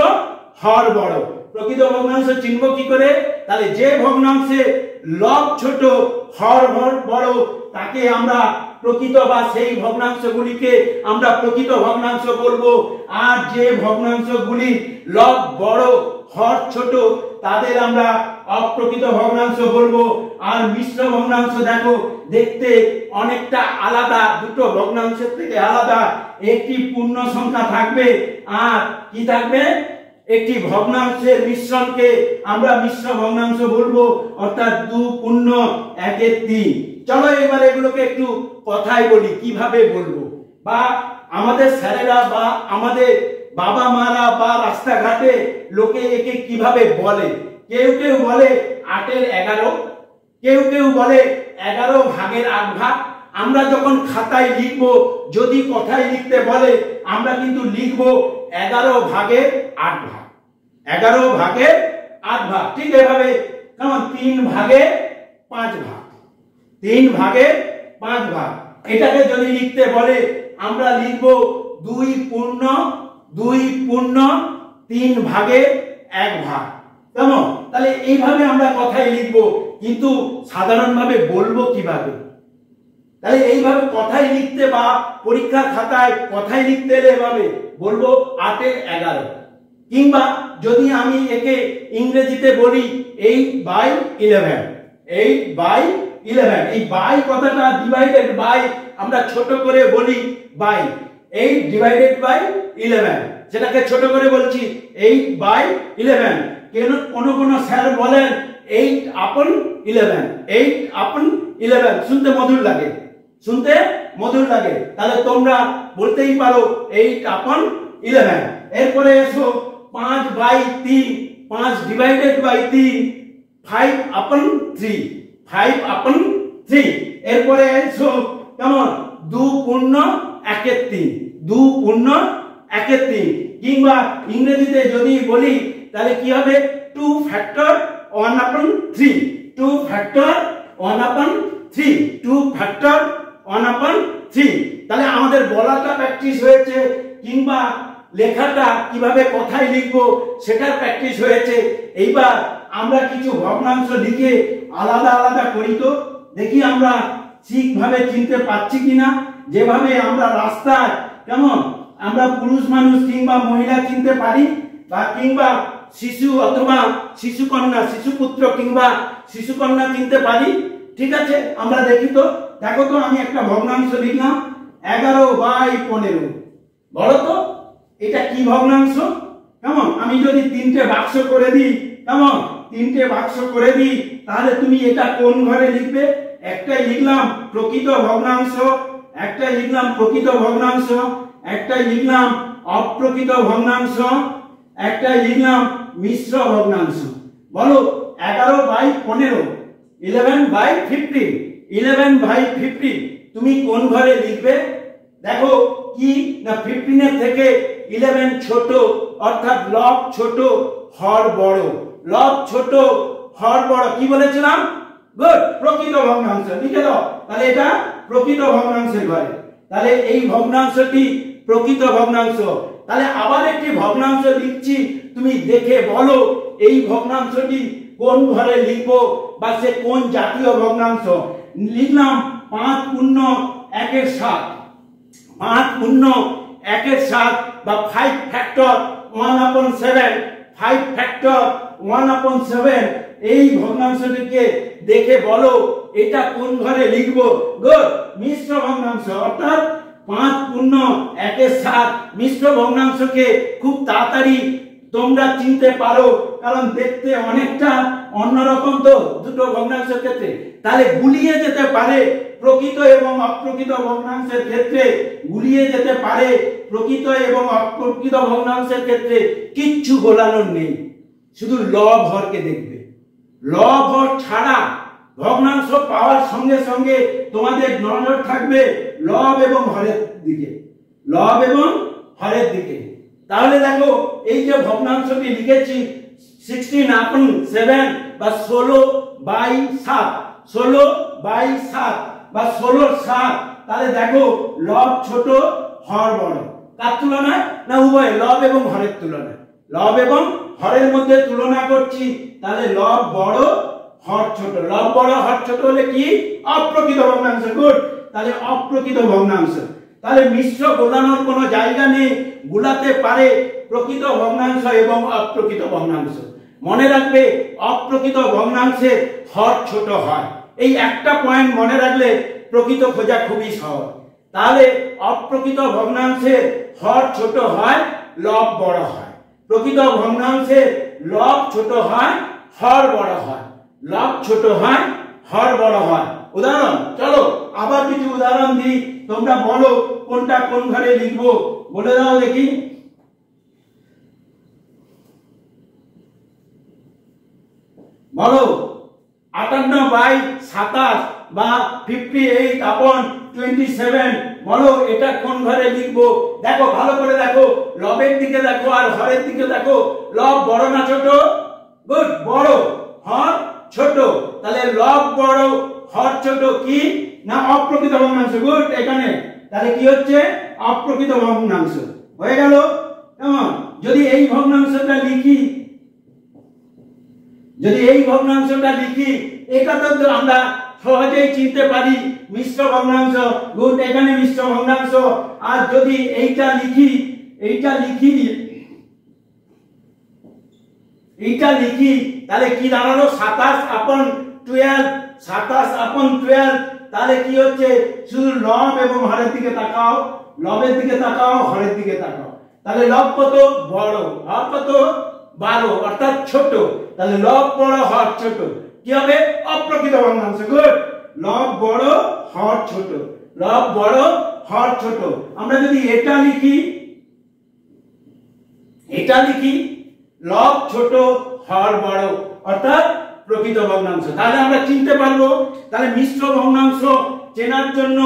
হর বড়। প্রকৃত ভগ্নাংশ চিনব কি করে? তাহলে যে ভগ্নাংশে লব ছোট হর বড় তাকে আমরা প্রকৃত, বা সেই ভগ্নাংশগুলিকে আমরা প্রকৃত ভগ্নাংশ বলবো। আর যে ভগ্নাংশগুলি লব বড় হর ছোট তাদের আমরা অপ্রকৃত ভগ্নাংশ বলবো। আর মিশ্র ভগ্নাংশ দেখো দেখতে অনেকটা আলাদা, দুটো ভগ্নাংশের থেকে আলাদা। একটি পূর্ণ সংখ্যা থাকবে আর কি থাকবে, একটি ভগ্নাংশের মিশ্রণকে আমরা মিশ্র ভগ্নাংশ বলবো, অর্থাৎ 2.1/3। চলো এবার এগুলোকে একটু কথাই বলি কিভাবে বলবো, বা আমাদের স্যারেরা বা আমাদের বাবা মারা বা রাস্তাঘাটে লোকে একে কিভাবে বলে। কেউ কেউ বলে 8/11, কেউ কেউ বলে 11/8 আমরা যখন খাতায় লিখবো, যদি কথায় লিখতে বলে আমরা কিন্তু লিখবো 11/8, 11/8। ঠিক এভাবে কেমন 3/5, 3/5। এটাকে যদি লিখতে বলে আমরা লিখবো 2.3/1। কেমন? তাহলে এইভাবে আমরা কথায় লিখবো, কিন্তু সাধারণভাবে বলবো কিভাবে? তাহলে এইভাবে কথায় লিখতে বা পরীক্ষার খাতায় কথায় লিখতে এলে এভাবে বলবো 8/11, কিংবা যদি আমি একে ইংরেজিতে বলি 8/11, 8/11, এই বাই কথাটা ডিভাইডেড বাই আমরা ছোট করে বলি বাই, 8/11, সেটাকে ছোট করে বলছি 8/11। কেন কোন স্যার বলেন 8/11, 8/11, শুনতে মধুর লাগে, শুনতে মধুর লাগে, তাহলে তোমরা বলতেই পারো 8/11। এরপরে এসো 5/3, 5 ডিভাইডেড বাই 3, 5/3, 5/3। এরপরে এসো কেমন 2/1/3, 2/1/3, কিংবা ইংরেজিতে যদি বলি তাহলে কি হবে 2 ফ্যাক্টর 1/3, 2 ফ্যাক্টর 1/3, 2 ফ্যাক্টর 1/3। তাহলে আমাদের বলাটা প্র্যাকটিস হয়েছে, কিংবা লেখাটা কিভাবে কথায় লিখবো সেটার প্র্যাকটিস হয়েছে। এইবার আমরা কিছু ভগ্নাংশ লিখে আলাদা আলাদা করি, তো দেখি আমরা ঠিকভাবে চিনতে পারছি কিনা। যেভাবে আমরা রাস্তায় কেমন আমরা পুরুষ মানুষ কিংবা মহিলা চিনতে পারি, বা কিংবা শিশু অথবা শিশুকন্যা, শিশুপুত্র কিংবা শিশুকন্যা চিনতে পারি, ঠিক আছে আমরা দেখি। তো দেখো তো আমি একটা ভগ্নাংশ লিখলাম 11/15, বলো তো এটা কি ভগ্নাংশ? কেমন আমি যদি 3টে বাক্স করে দিই, কেমন 3টে বাক্স করে দিই, তাহলে তুমি এটা কোন ঘরে লিখবে? একটাই লিখলাম প্রকৃত ভগ্নাংশ, একটাই লিখলাম প্রকৃত ভগ্নাংশ, একটাই লিখলাম অপ্রকৃত ভগ্নাংশ, একটাই লিখলাম মিশ্র ভগ্নাংশ। বলো 11/15, 11/15, 11/50 তুমি কোন ঘরে লিখবে? দেখো কি না 15 এর থেকে 11 ছোট, অর্থাৎ লব ছোট হর বড়, লব ছোট হর বড়, কি বলেছিলাম? গুড, প্রকৃত ভগ্নাংশ লিখে দাও। তাহলে এটা প্রকৃত ভগ্নাংশের ঘরে, তাহলে এই ভগ্নাংশটি প্রকৃত ভগ্নাংশ। তাহলে আবার একটি ভগ্নাংশ লিখছি, তুমি দেখে বলো এই ভগ্নাংশটি কোন ঘরে লিখবো বা সে কোন জাতীয় ভগ্নাংশ। লিখলাম 5/1/7, 5/1/7 বা 5 ফ্যাক্টর 1/7, 5 ফ্যাক্টর 1/7। এই ভগ্নাংশটিকে দেখে বলো এটা কোন ঘরে লিখবো। গুড, মিশ্র ভগ্নাংশ, অর্থাৎ 5/1/7 মিশ্র ভগ্নাংশকে খুব তাড়াতাড়ি তোমরা চিনতে পারো, কারণ দেখতে অনেকটা অন্যরকম তো দুটো ভগ্নাংশের ক্ষেত্রে। তাহলে গুলিয়ে যেতে পারে প্রকৃত এবং অপ্রকৃত ভগ্নাংশের ক্ষেত্রে, গুলিয়ে যেতে পারে প্রকৃত এবং অপ্রকৃত ভগ্নাংশের ক্ষেত্রে। কিচ্ছু গোলানোর নেই, শুধু লব হরকে দেখবে। লব হর ছাড়া ভগ্নাংশ পাওয়ার সঙ্গে সঙ্গে তোমাদের নজর থাকবে লব এবং হরের দিকে, লব এবং হরের দিকে। তাহলে দেখো এই যে ভগ্নাংশটি লিখেছি 16/7 বা 16/7, 16/7 বা 16/7, তাহলে দেখো লব ছোট হর বড়, কার তুলনায়? না উভয় লব এবং হরের তুলনায়, লব এবং হরের মধ্যে তুলনা করছি। তাহলে লব বড় হর ছোট, লব বড় হর ছোট হলে কি? অপ্রকৃত ভগ্নাংশ। গুড, তাহলে অপ্রকৃত ভগ্নাংশ। তাহলে মিশ্র গোলানোর কোনো জায়গা নেই, গুলাতে পারে প্রকৃত ভগ্নাংশ এবং অপ্রকৃত ভগ্নাংশ। মনে রাখবে অপ্রকৃত ভগ্নাংশে হর ছোট হয়, এই একটা পয়েন্ট মনে রাখলে প্রকৃত খোঁজা খুবই সহজ। তাহলে অপ্রকৃত ভগ্নাংশের হর ছোট হয়, লব বড় হয়। প্রকৃত ভগ্নাংশের লব ছোট হয়, হর বড় হয়, লব ছোট হয়, হর বড় হয়। উদাহরণ, চলো আবার কিছু উদাহরণ দিই, তোমরা বলো কোনটা কোন ঘরে লিখবো, বলে দাও দেখি। বলো 58/27 বা 58/27, বলো এটা কোন ঘরে লিখবো? দেখো ভালো করে দেখো, লবের দিকে দেখো আর হরের দিকে দেখো। লব বড় না ছোট? গুড, বড়, হর ছোট। তাহলে লব বড় হর ছোট, কি না অপ্রকৃত ভগ্নাংশ। গুড, এখানে তাহলে কি হচ্ছে? অপ্রকৃত ভগ্নাংশ হয়ে গেল। কেমন যদি এই ভগ্নাংশটা লিখি, যদি এই ভগ্নাংশটা লিখি, এটা তো আমরা সহজেই চিনতে পারি মিশ্র ভগ্নাংশ, গুড, এখানে মিশ্র ভগ্নাংশ। আর যদি এইটা লিখি তাহলে কি দাঁড়ালো 27/12, 27/12। তাহলে কি হচ্ছে, শুধু লব এবং হরের দিকে তাকাও, লবের দিকে তাকাও, হরের দিকে তাকাও। তাহলে লব কত, বড়, হর কত, 12, অর্থাৎ ছোট। তাহলে লব বড়, হর ছোট, কি হবে, অপ্রকৃত ভগ্নাংশ। গুড, লব বড়, হর ছোট, লব বড়, হর ছোট। আমরা যদি এটা লিখি লব ছোট, হর বড়, অর্থাৎ প্রকৃত ভগ্নাংশ। তাহলে আমরা চিনতে পারবো। তাহলে মিশ্র ভগ্নাংশ চেনার জন্য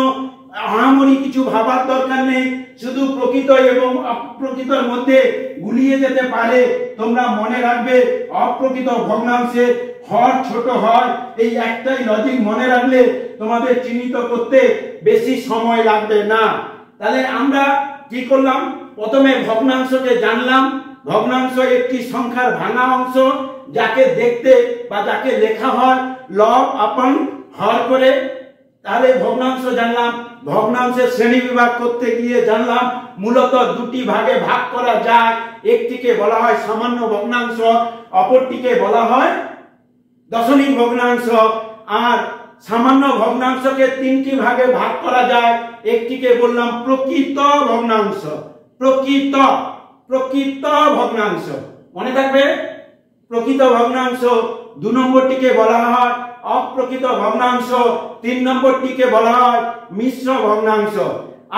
আহামরি কিছু ভাবার দরকার নেই, শুধু প্রকৃত এবং অপ্রকৃতর মধ্যে গুলিয়ে যেতে পারে। তোমরা মনে রাখবে অপ্রকৃত ভগ্নাংশে হর ছোট হয়, এই একটাই লজিক মনে রাখলে তোমাদের চিহ্নিত করতে বেশি সময় লাগবে না। তাহলে আমরা কি করলাম, প্রথমে ভগ্নাংশকে জানলাম। ভগ্নাংশ একটি সংখ্যার ভাঙা অংশ, যাকে দেখতে বা যাকে লেখা হয় লব আপন হর করে। তাহলে ভগ্নাংশ জানলাম। ভগ্নাংশের শ্রেণী বিভাগ করতে গিয়ে জানলাম মূলত দুটি ভাগে ভাগ করা যায়। একটিকে বলা হয় সামান্য ভগ্নাংশ, অপরটিকে বলা হয় দশমিক ভগ্নাংশ। আর সামান্য ভগ্নাংশকে তিনটি ভাগে ভাগ করা যায়। একটিকে বললাম প্রকৃত ভগ্নাংশ, প্রকৃত ভগ্নাংশ, মনে থাকবে প্রকৃত ভগ্নাংশ। 2 নম্বরটিকে বলা হয় অপ্রকৃত ভগ্নাংশ, 3 নম্বরটিকে বলা হয় মিশ্র ভগ্নাংশ।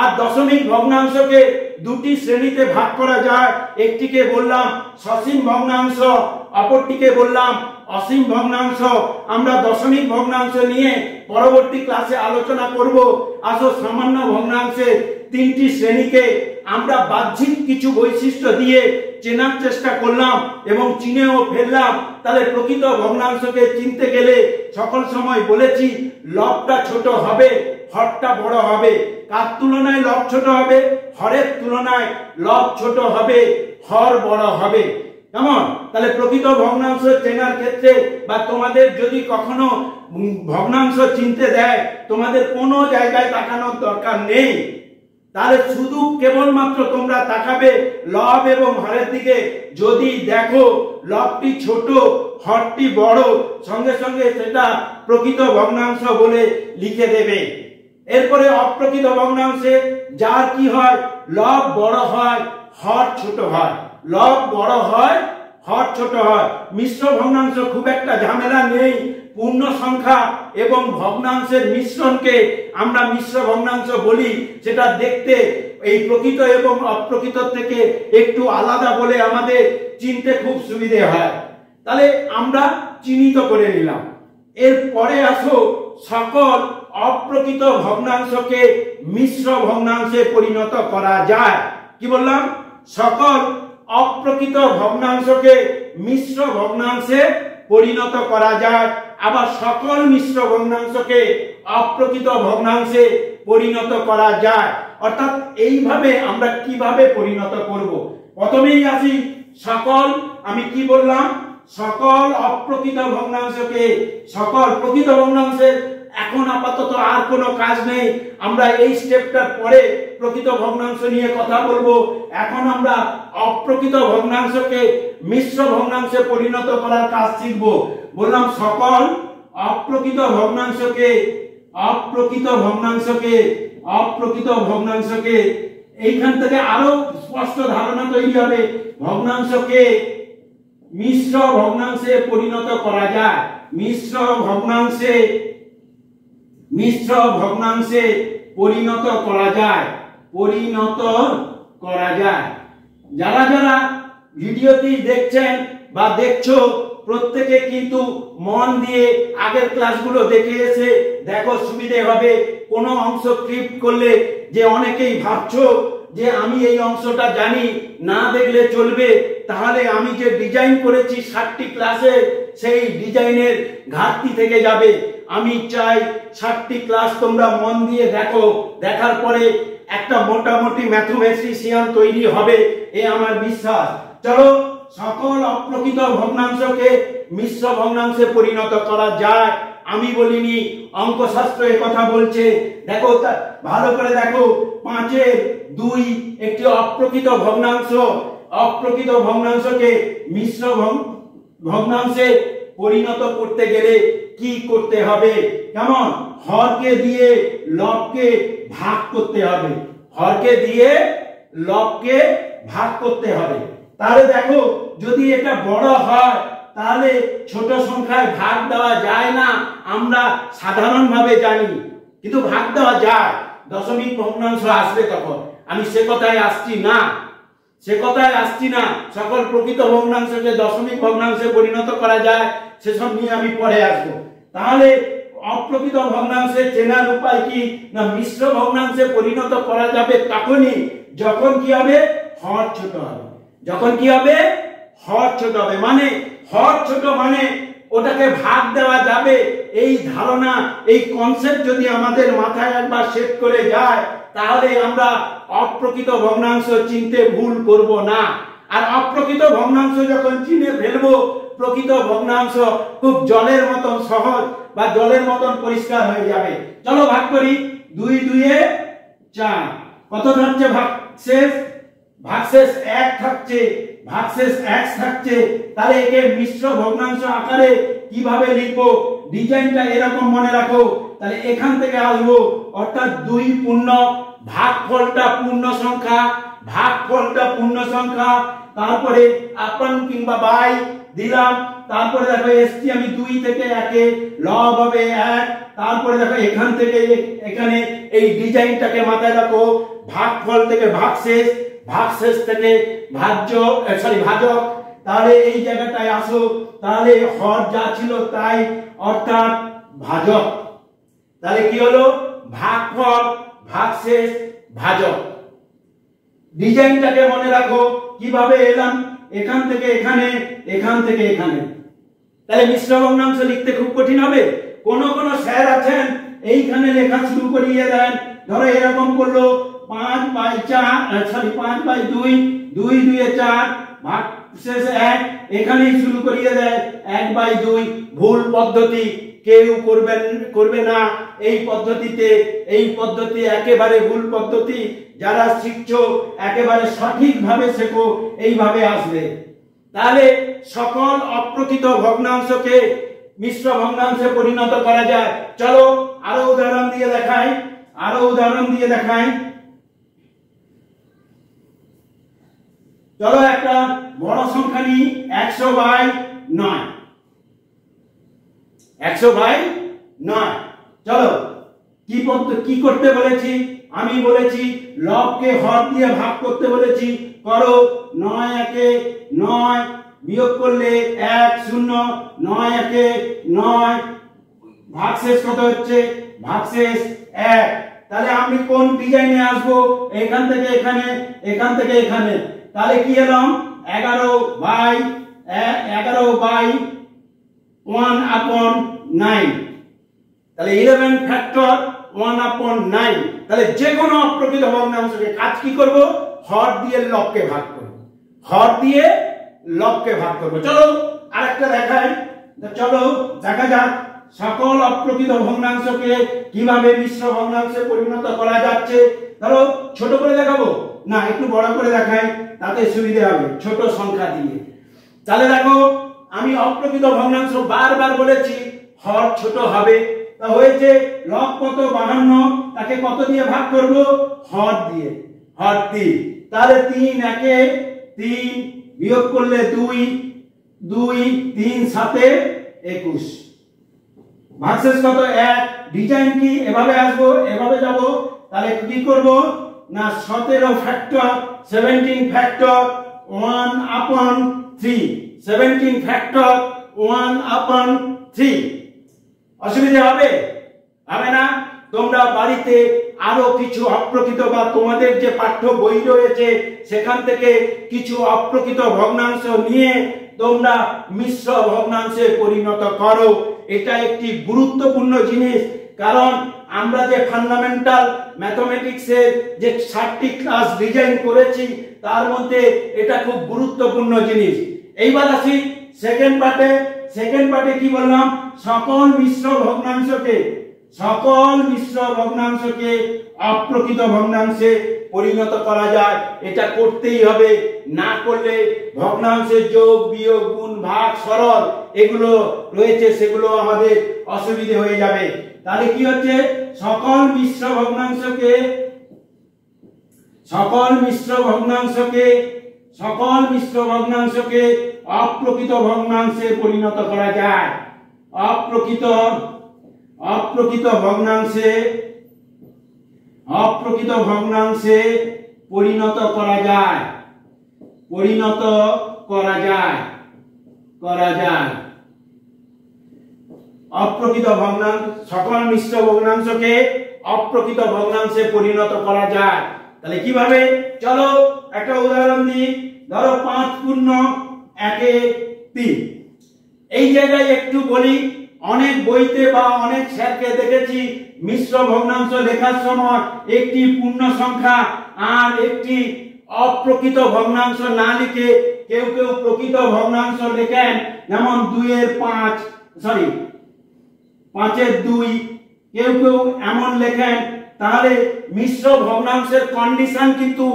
আর দশমিক ভগ্নাংশকে দুটি শ্রেণীতে ভাগ করা যায়। একটিকে বললাম সসীম ভগ্নাংশ, অপরটিকে বললাম অসীম ভগ্নাংশ। আমরা দশমিক ভগ্নাংশ নিয়ে পরবর্তী ক্লাসে আলোচনা করব। আসো সামান্য ভগ্নাংশের তিনটি শ্রেণীকে আমরা বাহ্যিক কিছু বৈশিষ্ট্য দিয়ে চেনার চেষ্টা করলাম এবং চিনেও ফেললাম। তাহলে প্রকৃত ভগ্নাংশকে চিনতে গেলে সকল সময় বলেছি লবটা ছোট হবে, হরটা বড় হবে। কার তুলনায় লব ছোট হবে, হরের তুলনায় লব ছোট হবে, হর বড় হবে। কেমন? তাহলে প্রকৃত ভগ্নাংশ চেনার ক্ষেত্রে বা তোমাদের যদি কখনো ভগ্নাংশ চিনতে দেয়, তোমাদের কোনো জায়গায় তাকানোর দরকার নেই। তাহলে শুধু কেবলমাত্র তোমরা তাকাবে লব এবং হরের দিকে। যদি দেখো লবটি ছোট, হরটি বড়, সঙ্গে সঙ্গে সেটা প্রকৃত ভগ্নাংশ বলে লিখে দেবে। এরপরে অপ্রকৃত ভগ্নাংশে যার কি হয়, লব বড় হয়, হর ছোট হয়, লব বড় হয়, হর ছোট হয়। মিশ্র ভগ্নাংশ খুব একটা ঝামেলা নেই। পূর্ণ সংখ্যা এবং ভগ্নাংশের মিশ্রণকে আমরা মিশ্র ভগ্নাংশ বলি। সেটা দেখতে এই প্রকৃত এবং অপ্রকৃত থেকে একটু আলাদা বলে আমাদের চিনতে খুব সুবিধে হয়। তাহলে আমরা চিহ্নিত করে নিলাম। এরপরে আসো সকল অপ্রকৃত ভগ্নাংশকে মিশ্র ভগ্নাংশে পরিণত করা যায়। কি বললাম? সকল অপ্রকৃত ভগ্নাংশকে মিশ্র ভগ্নাংশে পরিণত করা যায়। আবার সকল মিশ্র ভগ্নাংশকে অপ্রকৃত ভগ্নাংশে পরিণত করা যায়। অর্থাৎ এইভাবে আমরা কিভাবে পরিণত করব? প্রথমেই আসি সকল, আমি কি বললাম, সকল অপ্রকৃত ভগ্নাংশকে সকল প্রকৃত ভগ্নাংশের এখন আপাতত আর কোনো কাজ নেই। আমরা এই স্টেপটার পরে প্রকৃত ভগ্নাংশ নিয়ে কথা বলবো। এখন আমরা অপ্রকৃত ভগ্নাংশকে মিশ্র ভগ্নাংশে পরিণত করার কাজ শিখব। বললাম সকল অপ্রকৃত ভগ্নাংশকে এইখান থেকে আরো স্পষ্ট ধারণা তৈরি হবে। ভগ্নাংশকে মিশ্র ভগ্নাংশে পরিণত করা যায়, মিশ্র ভগ্নাংশে পরিণত করা যায়। যারা যারা ভিডিওটি দেখছেন বা দেখছো প্রত্যেকে কিন্তু মন দিয়ে আগের ক্লাসগুলো দেখে এসে দেখো, সুবিধে হবে। কোনো অংশ ক্লিপ করলে যে অনেকেই ভাবছো যে আমি এই অংশটা জানি, না দেখলে চলবে, তাহলে আমি যে ডিজাইন করেছি 60টি ক্লাসে, সেই ডিজাইনের ঘাটতি থেকে যাবে। আমি চাই 60টি ক্লাস তোমরা মন দিয়ে দেখো, দেখার পরে একটা মোটামুটি ম্যাথমেটিশিয়ান তৈরি হবে, এ আমার বিশ্বাস। চলো, সকল অপ্রকৃত ভগ্নাংশকে মিশ্র ভগ্নাংশে পরিণত করা যায়। আমি বলিনি, অঙ্কশাস্ত্র এই কথা বলছে। দেখো ভালো করে দেখো, 5-এর 2 একটি অপ্রকৃত ভগ্নাংশ। অপ্রকৃত ভগ্নাংশকে মিশ্র ভগ্নাংশে পরিণত করতে গেলে কি করতে হবে? কেমন? হরকে দিয়ে লবকে ভাগ করতে হবে। হরকে দিয়ে লবকে ভাগ করতে হবে। তাহলে দেখো, যদি এটা বড় হয় তাহলে ছোট সংখ্যায় ভাগ দেওয়া যায় না, আমরা সাধারণভাবে জানি, কিন্তু ভাগ দেওয়া যায়। দশমিক ভগ্নাংশ আসবে তখন, আমি সে কথায় আসছি না, সে কথায় আসছি না। সকল প্রকৃত ভগ্নাংশকে দশমিক ভগ্নাংশে পরিণত করা যায়, সেসব নিয়ে আমি পরে আসবো। তাহলে অপ্রকৃত ভগ্নাংশে চেনার উপায় কি? না, মিশ্র ভগ্নাংশে পরিণত করা যাবে তখনই যখন কি হবে? হর ছোট হবে। যখন কি হবে? হর ছোট হবে। মানে হর ছোট মানে ওটাকে ভাগ দেওয়া যাবে, এই ধারণা, এই কনসেপ্ট যদি আমাদের মাথায় একবার সেট করে যায়, তাহলে আমরা অপ্রকৃত ভগ্নাংশ চিনতে ভুল করব না। আর অপ্রকৃত ভগ্নাংশ যখন চিনে ফেলবো, প্রকৃত ভগ্নাংশ খুব জলের মতন সহজ বা জলের মতন পরিষ্কার হয়ে যাবে। চলো ভাগ করি। 2 2 4, কত থাকছে ভাগশেষ? ভাগশেষ 1 থাকছে, ভাগশেষ 1 থাকছে। তাহলে একে মিশ্র ভগ্নাংশ আকারে কিভাবে লিখবো? ডিজাইনটা এরকম মনে রাখো। তাহলে এখান থেকে আসবো, অর্থাৎ 2 পূর্ণ, ভাগফলটা পূর্ণ সংখ্যা, ভাগফলটা পূর্ণ সংখ্যা, তারপরে আপন কিংবা বাই দিলাম। তারপরে দেখো এসছি আমি 2 থেকে 1-এ, লব হবে 1। তারপরে দেখো এখান থেকে এখানে এই ডিজাইনটাকে মাথায় রাখো, ভাগফল থেকে ভাগশেষ, ভাগশেষ থেকে ভাজক। তাহলে এই জায়গাটায় আসো, তাহলে হর যা ছিল তাই, অর্থাৎ ভাজক। তাহলে কি হলো? ভাগফল, ভাগশেষ, ভাজক। ডিজাইনটাকে মনে রাখো। কিভাবে এলাম? এখান থেকে এখানে, এখান থেকে এখানে। তাহলে মিশ্র ভগ্নাংশ লিখতে খুব কঠিন হবে? কোন স্যার আছেন এইখানে লেখা শুরু করিয়ে দেন। ধরো এরকম করলো, 5/2, 2 2 4, ভাগশেষ 1, এখানেই শুরু করিয়ে দেয় 1/2। ভুল পদ্ধতি, কেউ করবে না এই পদ্ধতিতে। এই পদ্ধতি একেবারে ভুল পদ্ধতি। যারা শিখছো একেবারে সঠিকভাবে শেখো, এইভাবে আসবে। তাহলে সকল অপ্রকৃত ভগ্নাংশকে মিশ্র ভগ্নাংশে পরিণত করা যায়। চলো আরো উদাহরণ দিয়ে দেখাই। চলো একটা বড় সংখ্যা নিই, 100/9। 100/9। চলো কি করতে বলেছি? আমি বলেছি লবকে হর দিয়ে ভাগ করতে বলেছি। করো। 9 1 9, বিয়োগ করলে 1 0, 9 1 9, ভাগশেষ কত হচ্ছে? ভাগশেষ 1। তাহলে আমি কোন ডিজাইনে আসবো? এখান থেকে এখানে, এখান থেকে এখানে। তাহলে কি এলাম? 11/1/9। তাহলে 11 ফ্যাক্টর 1/9। তাহলে যে কোনো অপ্রকৃত ভগ্নাংশকে কাজ কি করব? হর দিয়ে লবকে ভাগ করব। হর দিয়ে লবকে ভাগ করব। চলো আরেকটা দেখাই। চলো দেখা যাক সকল অপ্রকৃত ভগ্নাংশকে কিভাবে মিশ্র ভগ্নাংশে পরিণত করা যাচ্ছে। ধরো ছোট করে দেখাবো না, একটু বড় করে দেখাই, তাতে সুবিধা হবে ছোট সংখ্যা দিয়ে। তাহলে দেখো, আমি অপ্রকৃত ভগ্নাংশ বারবার বলেছি হর ছোট হবে। তা হয়েছে লব কত? 52, তাকে কত দিয়ে ভাগ করব? হর দিয়ে, হর 3। তাহলে 3 1 3, বিয়োগ করলে 2 2, 3 7 21, ভাগশেষ কত? 1। ডিজাইন কি? এভাবে আসবো, এভাবে যাব। তাহলে কি করব না, 17 ফ্যাক্টর 17 ফ্যাক্টর 1/3, 17 ফ্যাক্টর 1/3। অসুবিধা হবে? হবে না? তোমরা বাড়িতে আরো কিছু অপ্রকৃত বা তোমাদের যে পাঠ্য বই রয়েছে সেখান থেকে কিছু অপ্রকৃত ভগ্নাংশ নিয়ে তোমরা মিশ্র ভগ্নাংশে পরিণত করো। এটা একটি গুরুত্বপূর্ণ জিনিস, কারণ আমরা যে ফান্ডামেন্টাল ম্যাথমেটিক্সের যে 60টি ক্লাস ডিজাইন করেছি তার মধ্যে এটা খুব গুরুত্বপূর্ণ জিনিস। এইবার আসি সেকেন্ড পার্টে। সেকেন্ড পার্টে কি বললাম, সকল মিশ্র ভগ্নাংশকে অপ্রকৃত ভগ্নাংশে পরিণত করা যায়। এটা করতেই হবে, না করলে ভগ্নাংশের যোগ বিয়োগ গুণ ভাগ সরল এগুলো রয়েছে সেগুলো আমাদের অসুবিধে হয়ে যাবে। তাহলে কি হচ্ছে, সকল মিশ্র ভগ্নাংশকে অপ্রকৃত ভগ্নাংশে পরিণত করা যায়। অপ্রকৃত ভগ্নাংশে পরিণত করা যায়। অপ্রকৃত ভগ্নাংশ, সকল মিশ্র ভগ্নাংশকে অপ্রকৃত ভগ্নাংশে পরিণত করা যায়। তাহলে কিভাবে, চলো একটা উদাহরণ দিই। ধরো 5 পূর্ণ 1/3। এই জায়গায় একটু বলি, অনেক বইতে বা অনেক স্যারকে দেখেছি মিশ্র ভগ্নাংশ লেখার সময় একটি পূর্ণ সংখ্যা আর একটি অপ্রকৃত ভগ্নাংশ না লিখে কেউ প্রকৃত ভগ্নাংশ লেখেন, যেমন 5/2, কেউ এমন লেখেন। তাহলে মিশ্র ভগ্নাংশের কন্ডিশন কিন্তু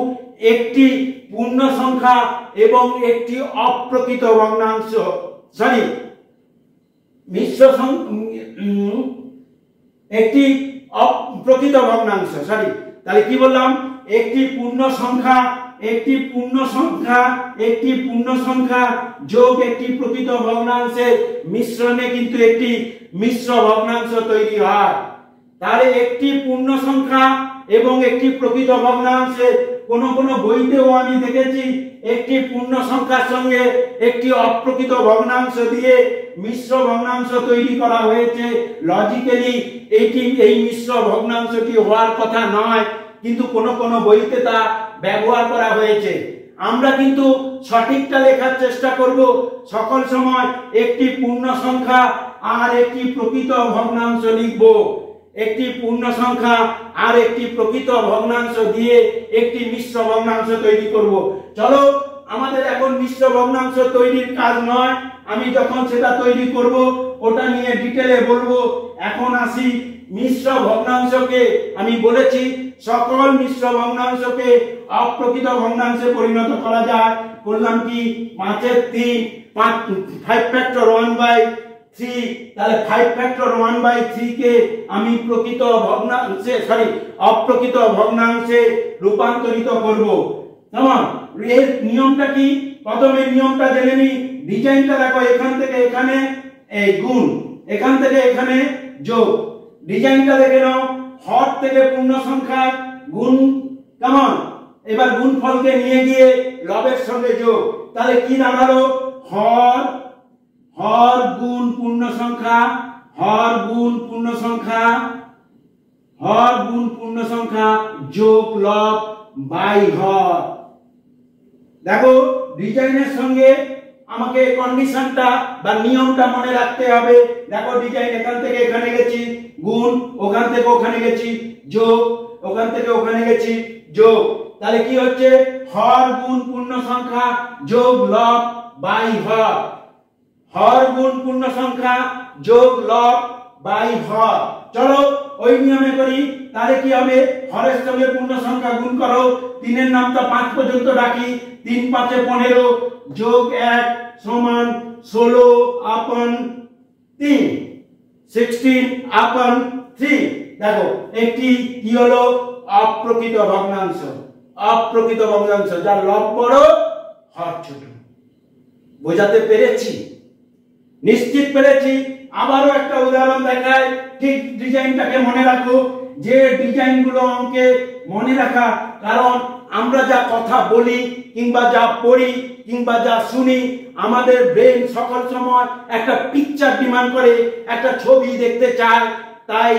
একটি পূর্ণ সংখ্যা এবং একটি অপ্রকৃত ভগ্নাংশ, একটি অপ্রকৃত ভগ্নাংশ, তাহলে কি বললাম, একটি পূর্ণ সংখ্যা যোগ একটি প্রকৃত ভগ্নাংশের মিশ্রণে কিন্তু একটি মিশ্র ভগ্নাংশ তৈরি হয়। তাহলে একটি পূর্ণ সংখ্যা এবং একটি প্রকৃত ভগ্নাংশের কোন বইতেও আমি দেখেছি একটি পূর্ণ সংখ্যার সঙ্গে একটি অপ্রকৃত ভগ্নাংশ দিয়ে মিশ্র ভগ্নাংশ তৈরি করা হয়েছে। লজিক্যালি এই মিশ্র ভগ্নাংশটি হওয়ার কথা নয়, কিন্তু কোন বইতে তা ব্যবহার করা হয়েছে। আমরা কিন্তু সঠিকটা লেখার চেষ্টা করব। সকল সময় একটি পূর্ণ সংখ্যা আর একটি প্রকৃত ভগ্নাংশ লিখব। একটি পূর্ণ সংখ্যা আর একটি প্রকৃত ভগ্নাংশ দিয়ে একটি মিশ্র ভগ্নাংশ তৈরি করব। চলো, আমাদের এখন মিশ্র ভগ্নাংশ তৈরির কাজ নয়, আমি যখন সেটা তৈরি করব ওটা নিয়ে ডিটেলে বলবো। এখন আসি মিশ্র ভগ্নাংশকে, আমি বলেছি সকল মিশ্র ভগ্নাংশকে অপ্রকৃত ভগ্নাংশে পরিণত করা যায়। বললাম কি, 5/3, 5 ফ্যাক্টর 1/3, তাহলে 5 ফ্যাক্টর 1/3 কে আমি অপ্রকৃত ভগ্নাংশে রূপান্তরিত করব। কেমন, এর নিয়মটা কি? প্রথমে নিয়মটা জেনে নি। ডিজাইনটা দেখো, এখান থেকে এখানে এই গুণ, এখান থেকে এখানে যোগ। ডিজাইনটা দেখে নাও, হর থেকে পূর্ণ সংখ্যা গুণ, কেমন, এবার গুণফলকে নিয়ে গিয়ে লবের সঙ্গে যোগ। তাহলে কি দাঁড়ালো, হর গুণ পূর্ণ সংখ্যা যোগ লব বাই হর। দেখো, ডিজাইনের সঙ্গে আমাকে কন্ডিশনটা বা নিয়মটা মনে রাখতে হবে। দেখো, ডিজাইন এখান থেকে এখানে গেছি গুণ, ওখান থেকে ওখানে গেছি যোগ, ওখান থেকে ওখানে গেছি যোগ। তাহলে কি হচ্ছে, হর গুণ পূর্ণ সংখ্যা যোগ লব বাই হর। হর গুণ পূর্ণ সংখ্যা যোগ লব বাই হর। চলো ওই নিয়মে করি। তাহলে কি হবে, হরের সঙ্গে পূর্ণ সংখ্যা গুণ করো, 3 এর নামটা 5 পর্যন্ত রাখি, 3 5 15 যোগ 1 সমান 16/3, 16/3। দেখো, একটি কি হলো, অপ্রকৃত ভগ্নাংশ। যার লব বড় হর ছোট। বোঝাতে পেরেছি? নিশ্চিত পেরেছি। আবারও একটা উদাহরণ দেখাই, ঠিক ডিজাইনটাকে মনে রাখো। যে ডিজাইনগুলো অঙ্কে মনে রাখা, কারণ আমরা যা কথা বলি কিংবা যা পড়ি কিংবা যা শুনি, আমাদের ব্রেন সকল সময় একটা পিকচার ডিমান্ড করে, একটা ছবি দেখতে চায়। তাই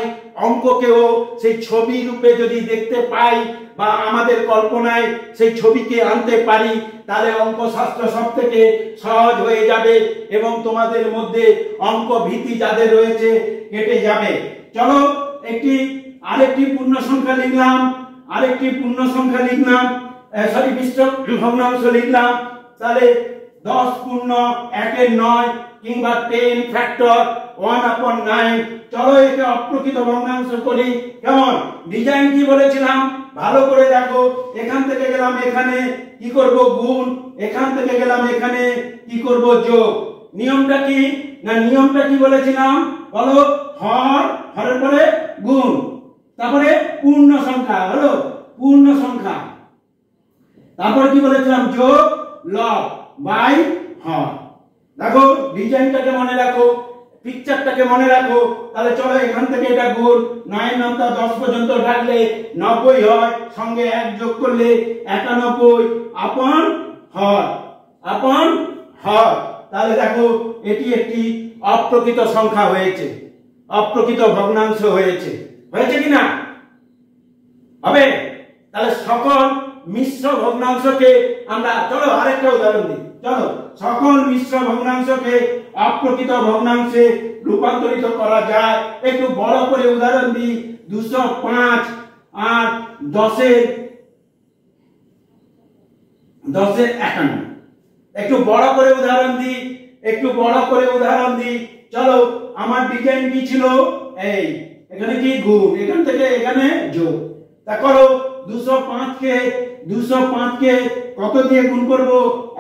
অঙ্ককেও সেই ছবি রূপে যদি দেখতে পাই বা আমাদের কল্পনায় সেই ছবিকে আনতে পারি, তাহলে অঙ্ক শাস্ত্র সবথেকে সহজ হয়ে যাবে এবং তোমাদের মধ্যে অঙ্ক ভীতি যাদের রয়েছে কেটে যাবে। চলো, আরেকটি পূর্ণ সংখ্যা লিখলাম, মিশ্র ভগ্নাংশ লিখলাম। তাহলে 10 পূর্ণ 1/9, কিংবা 10 ফ্যাক্টর 1/9। চলো একে অপ্রকৃত ভগ্নাংশ করি। কেমন ডিজাইন কি বলেছিলাম ভালো করে দেখো। এখান থেকে গেলাম এখানে কি করব গুণ, এখান থেকে গেলাম এখানে কি করব যোগ। নিয়মটা কি না নিয়মটা কি বলেছিলাম বলো, হরের পরে গুণ, তারপরে পূর্ণ সংখ্যা হলো পূর্ণ সংখ্যা, তারপর কি বলেছিলাম যোগ লব বাই হর। দেখো ডিজাইনটাকে মনে রাখো, পিকচারটাকে মনে রাখো। তাহলে চলো এখান থেকে এটা গুণ 9 9 10 পর্যন্ত ডাকলে 90 হয়, সঙ্গে 1 যোগ করলে 91 আপন হর। তাহলে দেখো এটি একটি অপ্রকৃত সংখ্যা হয়েছে, অপ্রকৃত ভগ্নাংশ হয়েছে কিনা হবে। তাহলে সকল মিশ্র ভগ্নাংশকে আমরা চলো আরেকটা উদাহরণ দিই। চলো সকল মিশ্র ভগ্নাংশকে অপ্রকৃত ভগ্নাংশে রূপান্তরিত করা যায়। একটু বড় করে উদাহরণ দিই। 205 আর 10 এর 51। একটু বড় করে উদাহরণ দিই। চলো আমার ডিজাইন কি ছিল, এই এখানে কি গুণ, এখান থেকে এখানে যোগ। তা করো 205 কে কত দিয়ে গুণ করব,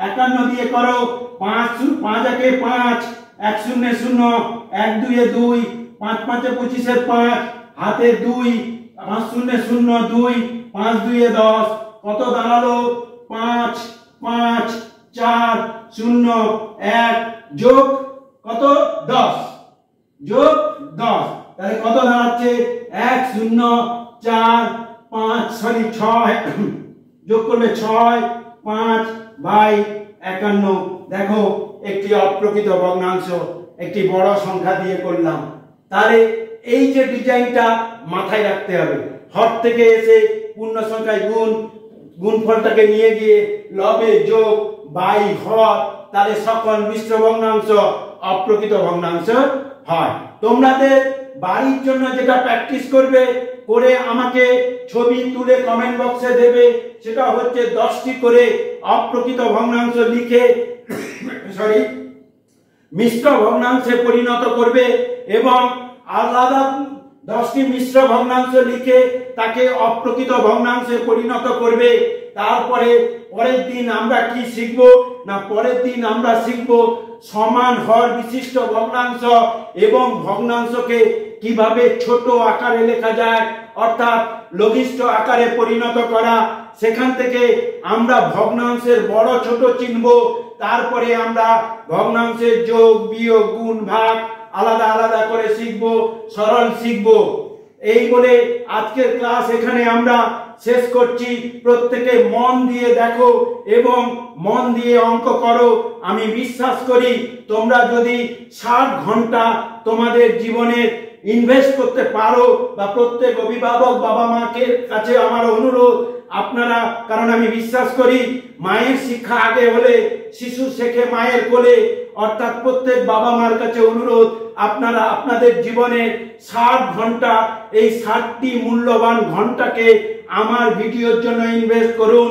51 দিয়ে করো। 5 5 একে 5, 1 0 0, 1 2 এ 2, 5 5 এ 25 এর 5, হাতে 2, 5 0 0 2, 5 2 এ 10, কত দাঁড়ালো 5 5 4 0 1 যোগ কত 10 যোগ 10। তাহলে কত দাঁড়াচ্ছে 1 0 4 5 সরি 6 যোগ করলে 6 5 বাই 51। দেখো একটি অপ্রকৃত ভগ্নাংশ একটি বড় সংখ্যা দিয়ে করলাম। তাহলে এই যে ডিজাইনটা মাথায় রাখতে হবে, হর থেকে এসে পূর্ণ সংখ্যায় গুণফলটাকে নিয়ে গিয়ে লবে যোগ বাই হর, তাহলে সকল মিশ্র ভগ্নাংশ অপ্রকৃত ভগ্নাংশ হয়। তোমাদের বাড়ির জন্য যেটা প্র্যাকটিস করবে করে আমাকে ছবি তুলে কমেন্ট বক্সে দেবে, সেটা হচ্ছে 10টি করে অপ্রকৃত ভগ্নাংশ লিখে মিশ্র ভগ্নাংশে পরিণত করবে এবং আলাদা 10টি মিশ্র ভগ্নাংশ লিখে তাকে অপ্রকৃত ভগ্নাংশে পরিণত করবে। তারপরে পরের দিন আমরা কি শিখবো না পরের দিন আমরা শিখবো সমান হর বিশিষ্ট ভগ্নাংশ এবং ভগ্নাংশকে কিভাবে ছোট আকারে লেখা যায়, অর্থাৎ লঘিষ্ঠ আকারে পরিণত করা। সেখান থেকে আমরা ভগ্নাংশের বড় ছোট চিনব, তারপরে আমরা ভগ্নাংশের যোগ বিয়োগ গুণ ভাগ আলাদা আলাদা করে শিখব, সরল শিখব। এই বলে আজকের ক্লাস এখানে আমরা শেষ করছি। প্রত্যেকে মন দিয়ে দেখো এবং মন দিয়ে অঙ্ক করো। আমি বিশ্বাস করি তোমরা যদি 60 ঘন্টা তোমাদের জীবনে ইনভেস্ট করতে পারো, বা প্রত্যেক অভিভাবক বাবা মাকে কাছে আমার অনুরোধ আপনারা, কারণ আমি বিশ্বাস করি মায়ের শিক্ষা আগে হলে শিশু শেখে মায়ের কোলে, অর্থাৎ প্রত্যেক বাবা মার কাছে অনুরোধ আপনারা আপনাদের জীবনে 60 ঘন্টা, এই 60টি মূল্যবান ঘন্টাকে আমার ভিডিওর জন্য ইনভেস্ট করুন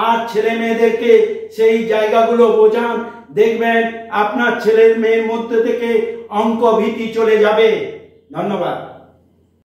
আর ছেলে মেয়েদেরকে সেই জায়গাগুলো বোঝান। দেখবেন আপনার ছেলের মেয়ের মধ্যে থেকে অঙ্ক ভীতি চলে যাবে। ধন্যবাদ।